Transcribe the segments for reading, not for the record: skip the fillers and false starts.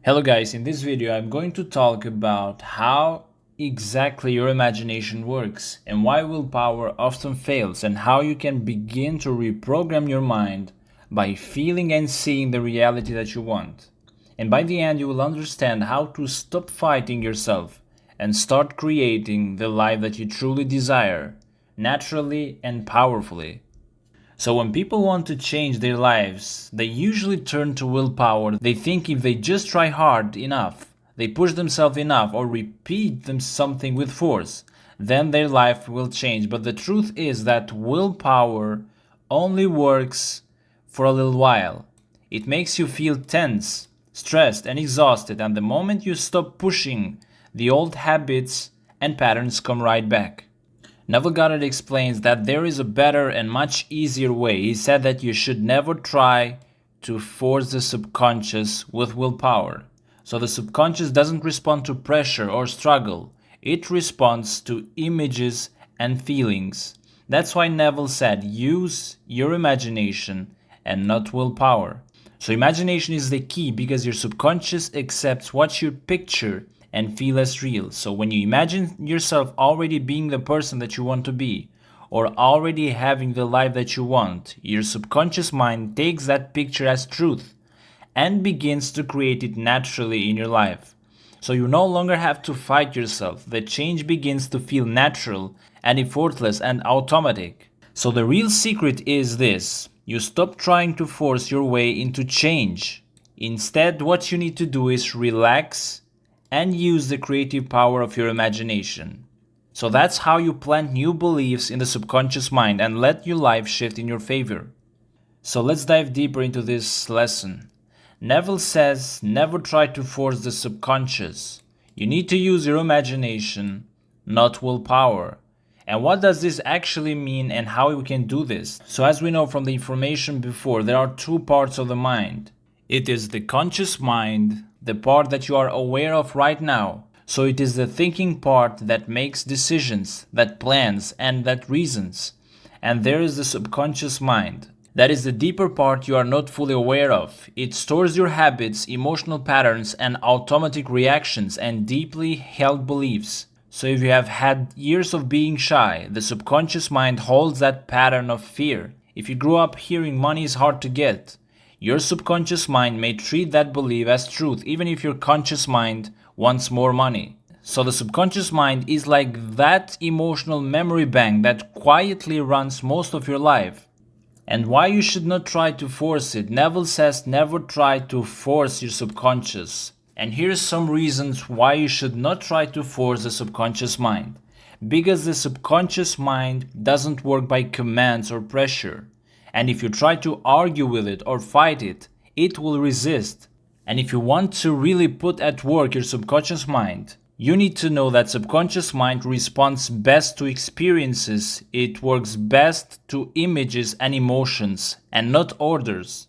Hello guys, in this video I'm going to talk about how exactly your imagination works and why willpower often fails and how you can begin to reprogram your mind by feeling and seeing the reality that you want. And by the end you will understand how to stop fighting yourself and start creating the life that you truly desire, naturally and powerfully. So when people want to change their lives, they usually turn to willpower. They think if they just try hard enough, they push themselves enough or repeat them something with force, then their life will change. But the truth is that willpower only works for a little while. It makes you feel tense, stressed and exhausted, and the moment you stop pushing, the old habits and patterns come right back. Neville Goddard explains that there is a better and much easier way. He said that you should never try to force the subconscious with willpower. So the subconscious doesn't respond to pressure or struggle. It responds to images and feelings. That's why Neville said, use your imagination and not willpower. So imagination is the key because your subconscious accepts what you picture and feel as real. So when you imagine yourself already being the person that you want to be, or already having the life that you want, your subconscious mind takes that picture as truth and begins to create it naturally in your life. So you no longer have to fight yourself. The change begins to feel natural and effortless and automatic. So the real secret is this: you stop trying to force your way into change. Instead, what you need to do is relax and use the creative power of your imagination. So that's how you plant new beliefs in the subconscious mind and let your life shift in your favor. So let's dive deeper into this lesson. Neville says, never try to force the subconscious. You need to use your imagination, not willpower. And what does this actually mean and how we can do this? So as we know from the information before, there are two parts of the mind. It is the conscious mind, the part that you are aware of right now. So it is the thinking part that makes decisions, that plans, and that reasons. And there is the subconscious mind. That is the deeper part you are not fully aware of. It stores your habits, emotional patterns, and automatic reactions and deeply held beliefs. So if you have had years of being shy, the subconscious mind holds that pattern of fear. If you grew up hearing money is hard to get, your subconscious mind may treat that belief as truth even if your conscious mind wants more money. So the subconscious mind is like that emotional memory bank that quietly runs most of your life. And why you should not try to force it. Neville says never try to force your subconscious. And here's some reasons why you should not try to force the subconscious mind. Because the subconscious mind doesn't work by commands or pressure. And if you try to argue with it or fight it, it will resist. And if you want to really put at work your subconscious mind, you need to know that subconscious mind responds best to experiences. It works best to images and emotions and not orders.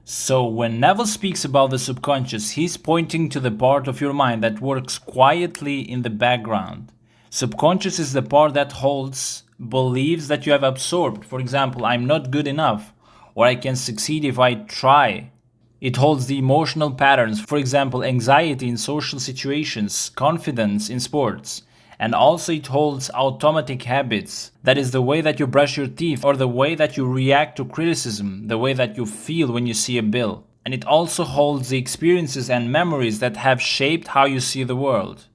So when Neville speaks about the subconscious, he's pointing to the part of your mind that works quietly in the background. Subconscious is the part that holds beliefs that you have absorbed. For example, I'm not good enough, or I can succeed if I try. It holds the emotional patterns, for example, anxiety in social situations, confidence in sports. And also it holds automatic habits. That is the way that you brush your teeth, or the way that you react to criticism, the way that you feel when you see a bill. And it also holds the experiences and memories that have shaped how you see the world.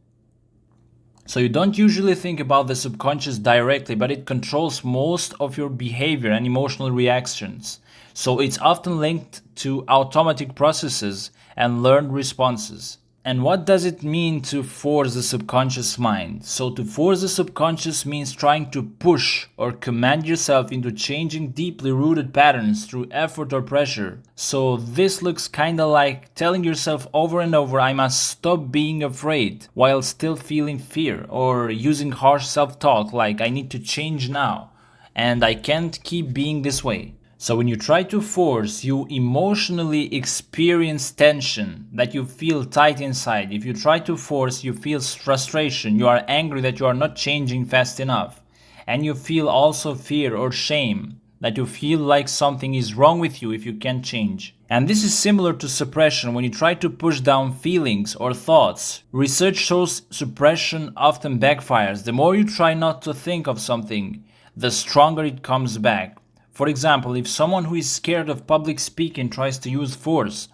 So you don't usually think about the subconscious directly, but it controls most of your behavior and emotional reactions. So it's often linked to automatic processes and learned responses. And what does it mean to force the subconscious mind? So to force the subconscious means trying to push or command yourself into changing deeply rooted patterns through effort or pressure. So this looks kinda like telling yourself over and over, I must stop being afraid, while still feeling fear, or using harsh self-talk like I need to change now and I can't keep being this way. So when you try to force, you emotionally experience tension, that you feel tight inside. If you try to force, you feel frustration, you are angry that you are not changing fast enough. And you feel also fear or shame, that you feel like something is wrong with you if you can't change. And this is similar to suppression when you try to push down feelings or thoughts. Research shows suppression often backfires. The more you try not to think of something, the stronger it comes back. For example, if someone who is scared of public speaking tries to use force,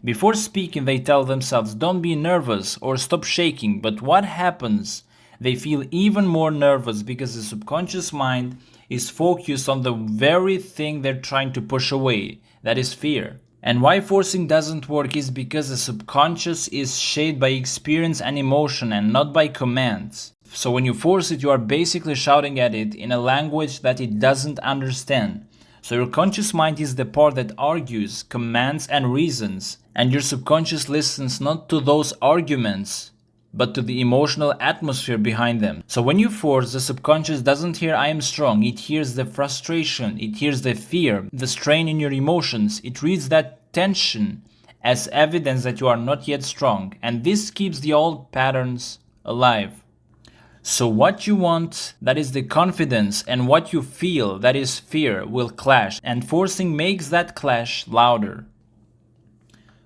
before speaking they tell themselves, don't be nervous or stop shaking, but what happens? They feel even more nervous because the subconscious mind is focused on the very thing they're trying to push away, that is fear. And why forcing doesn't work is because the subconscious is shaped by experience and emotion and not by commands. So when you force it, you are basically shouting at it in a language that it doesn't understand. So your conscious mind is the part that argues, commands, and reasons, and your subconscious listens not to those arguments, but to the emotional atmosphere behind them. So when you force, the subconscious doesn't hear I am strong, it hears the frustration, it hears the fear, the strain in your emotions, it reads that tension as evidence that you are not yet strong, and this keeps the old patterns alive. So what you want, that is the confidence, and what you feel, that is fear, will clash, and forcing makes that clash louder.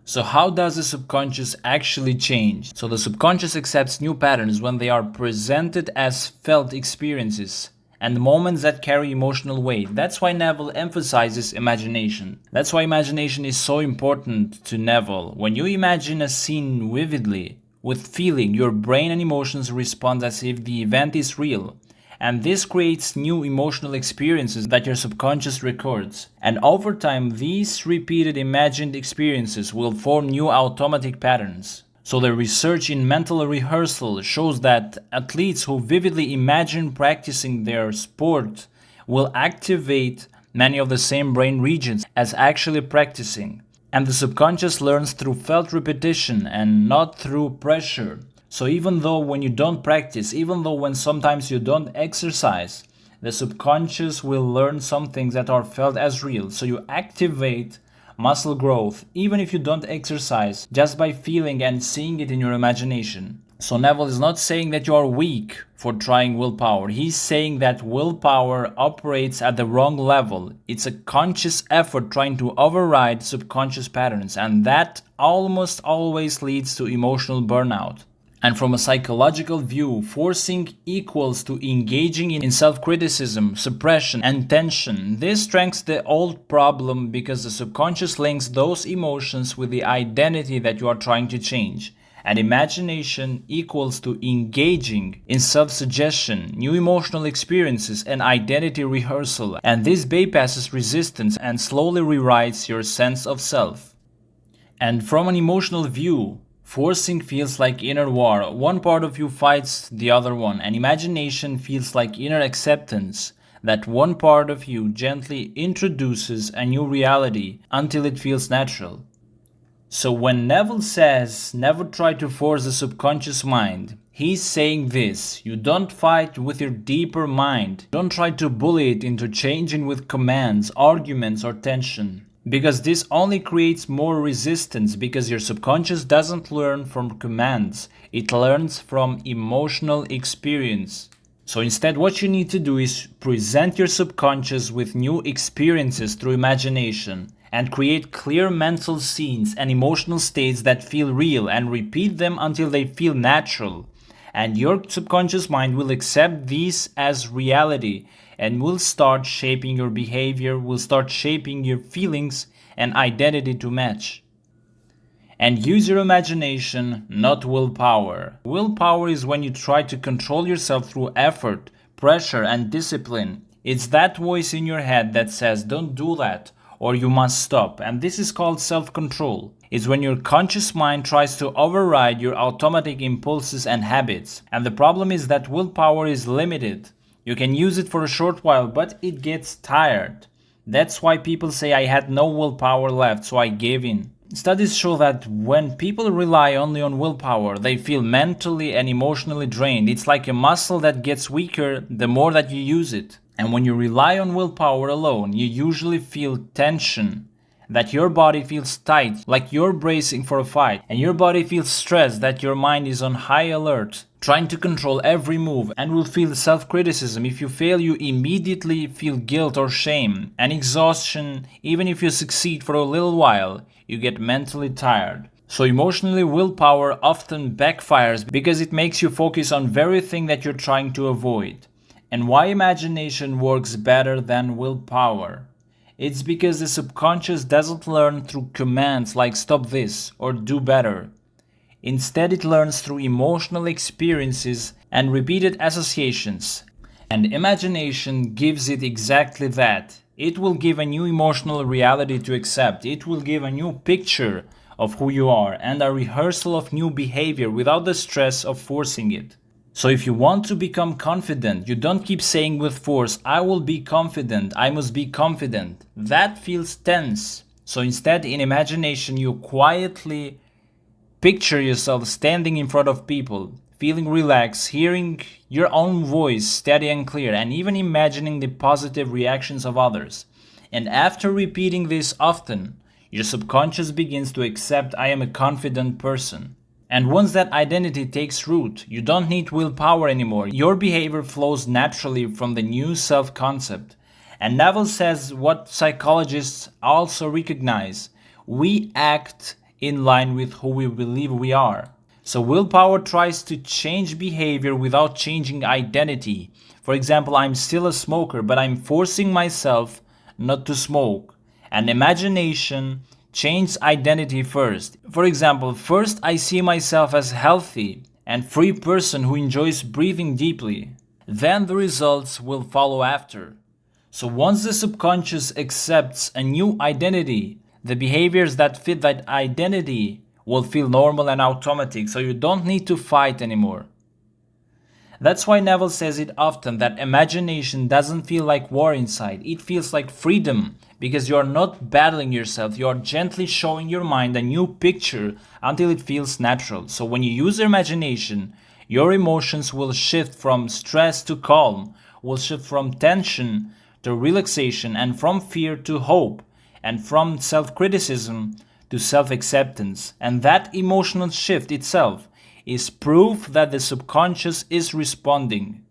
So how does the subconscious actually change? So the subconscious accepts new patterns when they are presented as felt experiences and moments that carry emotional weight. That's why Neville emphasizes imagination. That's why imagination is so important to Neville. When you imagine a scene vividly, with feeling, your brain and emotions respond as if the event is real. And this creates new emotional experiences that your subconscious records. And over time, these repeated imagined experiences will form new automatic patterns. So the research in mental rehearsal shows that athletes who vividly imagine practicing their sport will activate many of the same brain regions as actually practicing. And the subconscious learns through felt repetition and not through pressure. So even though when you don't practice, even though when sometimes you don't exercise, the subconscious will learn some things that are felt as real. So you activate muscle growth, even if you don't exercise, just by feeling and seeing it in your imagination. So Neville is not saying that you are weak for trying willpower. He's saying that willpower operates at the wrong level. It's a conscious effort trying to override subconscious patterns, and that almost always leads to emotional burnout. And from a psychological view, forcing equals to engaging in self-criticism, suppression, and tension. This strengthens the old problem because the subconscious links those emotions with the identity that you are trying to change. And imagination equals to engaging in self-suggestion, new emotional experiences, and identity rehearsal. And this bypasses resistance and slowly rewrites your sense of self. And from an emotional view, forcing feels like inner war. One part of you fights the other one, and imagination feels like inner acceptance, that one part of you gently introduces a new reality until it feels natural. So when Neville says, never try to force the subconscious mind, he's saying this: you don't fight with your deeper mind. Don't try to bully it into changing with commands, arguments, or tension. Because this only creates more resistance, because your subconscious doesn't learn from commands, it learns from emotional experience. So instead, what you need to do is present your subconscious with new experiences through imagination and create clear mental scenes and emotional states that feel real and repeat them until they feel natural. And your subconscious mind will accept these as reality and will start shaping your behavior, will start shaping your feelings and identity to match. And use your imagination, not willpower. Willpower is when you try to control yourself through effort, pressure, and discipline. It's that voice in your head that says, don't do that, or you must stop. And this is called self-control. It's when your conscious mind tries to override your automatic impulses and habits. And the problem is that willpower is limited. You can use it for a short while, but it gets tired. That's why people say I had no willpower left, so I gave in. Studies show that when people rely only on willpower, they feel mentally and emotionally drained. It's like a muscle that gets weaker the more that you use it. And when you rely on willpower alone, you usually feel tension, that your body feels tight, like you're bracing for a fight, and your body feels stressed, that your mind is on high alert. trying to control every move, and will feel self-criticism. If you fail, you immediately feel guilt or shame and exhaustion. Even if you succeed for a little while, you get mentally tired. So emotionally, willpower often backfires because it makes you focus on very thing that you're trying to avoid. And why imagination works better than willpower? It's because the subconscious doesn't learn through commands like stop this or do better. Instead, it learns through emotional experiences and repeated associations. And imagination gives it exactly that. It will give a new emotional reality to accept. It will give a new picture of who you are and a rehearsal of new behavior without the stress of forcing it. So if you want to become confident, you don't keep saying with force, I will be confident, I must be confident. That feels tense. So instead, in imagination, you quietly picture yourself standing in front of people, feeling relaxed, hearing your own voice steady and clear, and even imagining the positive reactions of others. And after repeating this often, your subconscious begins to accept I am a confident person. And once that identity takes root, you don't need willpower anymore. Your behavior flows naturally from the new self-concept. And Neville says what psychologists also recognize. We act in line with who we believe we are. So willpower tries to change behavior without changing identity. For example, I'm still a smoker, but I'm forcing myself not to smoke. And imagination change identity first. For example, first I see myself as healthy and free person who enjoys breathing deeply. Then the results will follow after. So once the subconscious accepts a new identity, the behaviors that fit that identity will feel normal and automatic, so you don't need to fight anymore. That's why Neville says it often, that imagination doesn't feel like war inside. It feels like freedom, because you're not battling yourself. You're gently showing your mind a new picture until it feels natural. So when you use your imagination, your emotions will shift from stress to calm, will shift from tension to relaxation, and from fear to hope, and from self-criticism to self-acceptance. And that emotional shift itself is proof that the subconscious is responding.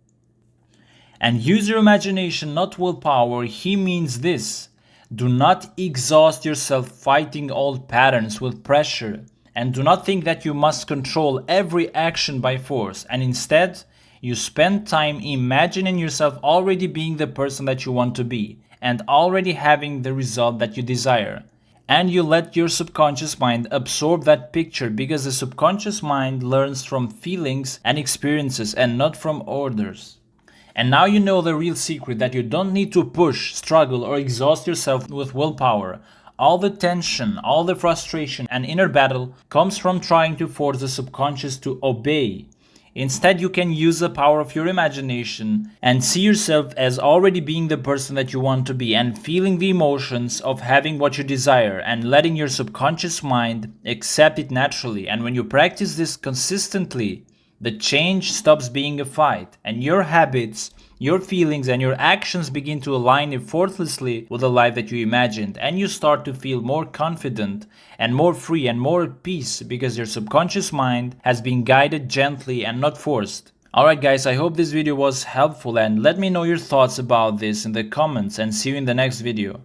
And use your imagination, not willpower. He means this. Do not exhaust yourself fighting old patterns with pressure. And do not think that you must control every action by force. And instead, you spend time imagining yourself already being the person that you want to be and already having the result that you desire. And you let your subconscious mind absorb that picture, because the subconscious mind learns from feelings and experiences and not from orders. And now you know the real secret, that you don't need to push, struggle, or exhaust yourself with willpower. All the tension, all the frustration and inner battle comes from trying to force the subconscious to obey. Instead, you can use the power of your imagination and see yourself as already being the person that you want to be, and feeling the emotions of having what you desire and letting your subconscious mind accept it naturally. And when you practice this consistently, the change stops being a fight, and your habits, your feelings, and your actions begin to align effortlessly with the life that you imagined, and you start to feel more confident and more free and more at peace, because your subconscious mind has been guided gently and not forced. Alright guys, I hope this video was helpful, and let me know your thoughts about this in the comments, and see you in the next video.